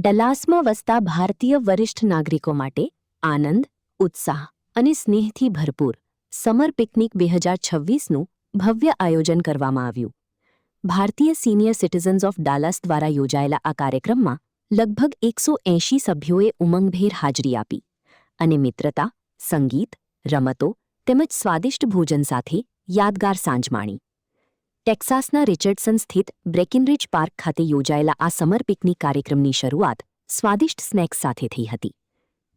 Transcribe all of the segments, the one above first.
ડલાસમાં વસતા ભારતીય વરિષ્ઠ નાગરિકો માટે આનંદ, ઉત્સાહ અને સ્નેહથી ભરપૂર સમર પિકનિક 2026નું ભવ્ય આયોજન કરવામાં આવ્યું. ભારતીય સિનિયર સિટીઝન્સ ઓફ ડાલાસ દ્વારા યોજાયેલા આ કાર્યક્રમમાં લગભગ 180 સભ્યોએ ઉમંગભેર હાજરી આપી અને મિત્રતા, સંગીત, રમતો તેમજ સ્વાદિષ્ટ ભોજન સાથે યાદગાર સાંજ માણી. ટેક્સાસના રિચર્ડસન સ્થિત બ્રેકિનરિજ પાર્ક ખાતે યોજાયેલા આ સમર પિકનિક કાર્યક્રમની શરૂઆત સ્વાદિષ્ટ સ્નેક્સ સાથે થઈ હતી.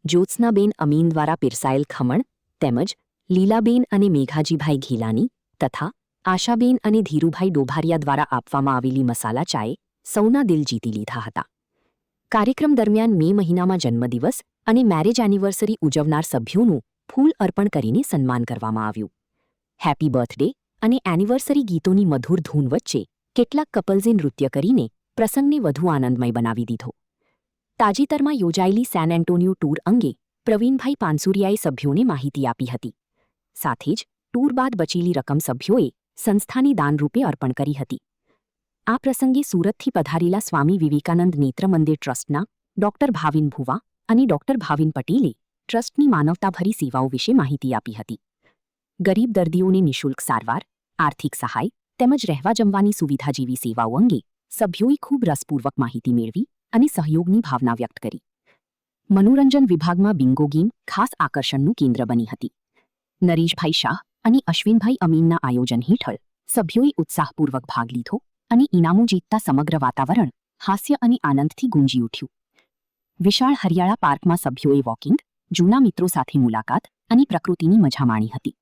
જ્યોત્સનાબેન અમીન દ્વારા પીરસાયેલ ખમણ તેમજ લીલાબેન અને મેઘાજીભાઈ ઘીલાની તથા આશાબેન અને ધીરુભાઈ ડોભારિયા દ્વારા આપવામાં આવેલી મસાલા ચાએ સૌના દિલ જીતી લીધા હતા. કાર્યક્રમ દરમિયાન મે મહિનામાં જન્મદિવસ અને મેરેજ એનિવર્સરી ઉજવનાર સભ્યોનું ફૂલ અર્પણ કરીને સન્માન કરવામાં આવ્યું. હેપી બર્થડે અને એનિવર્સરી ગીતોની મધુર ધૂન વચ્ચે કેટલાક કપલ્સે નૃત્ય કરીને પ્રસંગને વધુ આનંદમય બનાવી દીધો. તાજેતરમાં યોજાયેલી સેન એન્ટોનિયો ટૂર અંગે પ્રવીણભાઈ પાનસુરિયાએ સભ્યોને માહિતી આપી હતી. સાથે જ ટૂર બાદ બચેલી રકમ સભ્યોએ સંસ્થાની દાનરૂપે અર્પણ કરી હતી. આ પ્રસંગે સુરતથી પધારેલા સ્વામી વિવેકાનંદ નેત્ર મંદિર ટ્રસ્ટના ડોક્ટર ભાવિન ભુવા અને ડોક્ટર ભાવિન પટેલે ટ્રસ્ટની માનવતાભરી સેવાઓ વિશે માહિતી આપી હતી. ગરીબ દર્દીઓને નિઃશુલ્ક સારવાર, આર્થિક સહાય તેમજ રહેવા જમવાની સુવિધા જેવી સેવાઓ અંગે સભ્યોએ ખૂબ રસપૂર્વક માહિતી મેળવી અને સહયોગની ભાવના વ્યક્ત કરી. મનોરંજન વિભાગમાં બિંગો ગેમ ખાસ આકર્ષણનું કેન્દ્ર બની હતી. નરેશભાઈ શાહ અને અશ્વિનભાઈ અમીનના આયોજન હેઠળ સભ્યોએ ઉત્સાહપૂર્વક ભાગ લીધો અને ઇનામો જીતતા સમગ્ર વાતાવરણ હાસ્ય અને આનંદથી ગુંજી ઉઠ્યું. વિશાળ હરિયાળા પાર્કમાં સભ્યોએ વોકિંગ, જૂના મિત્રો સાથે મુલાકાત અને પ્રકૃતિની મજા માણી હતી.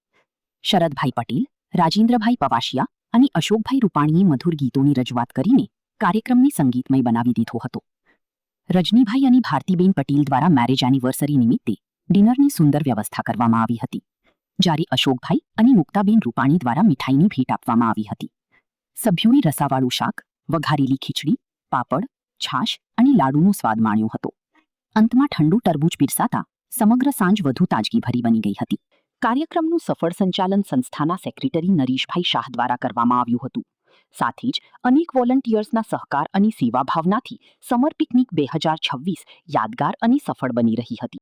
શરદભાઈ પટેલ, રાજેન્દ્રભાઈ પવાશિયા અને અશોકભાઈ રૂપાણીએ મધુર ગીતોની રજૂઆત કરીને કાર્યક્રમને સંગીતમય બનાવી દીધો હતો. રજનીભાઈ અને ભારતીબેન પટેલ દ્વારા મેરેજ એનિવર્સરી નિમિત્તે ડિનરની સુંદર વ્યવસ્થા કરવામાં આવી હતી, જ્યારે અશોકભાઈ અને મુક્તાબેન રૂપાણી દ્વારા મીઠાઈની ભેટ આપવામાં આવી હતી. સભ્યોએ રસાવાળું શાક, વઘારેલી ખીચડી, પાપડ, છાશ અને લાડુનો સ્વાદ માણ્યો હતો. અંતમાં ઠંડુ ટરબૂચ પીરસાતા સમગ્ર સાંજ વધુ તાજગીભરી બની ગઈ હતી. કાર્યક્રમનું સફળ સંચાલન સંસ્થાના સેક્રેટરી નરેશભાઈ શાહ દ્વારા કરવામાં આવ્યું હતું. સાથે જ અનેક વોલન્ટિયર્સના સહકાર અને સેવાભાવનાથી સમર પિકનિક 2026 યાદગાર અને સફળ બની રહી હતી.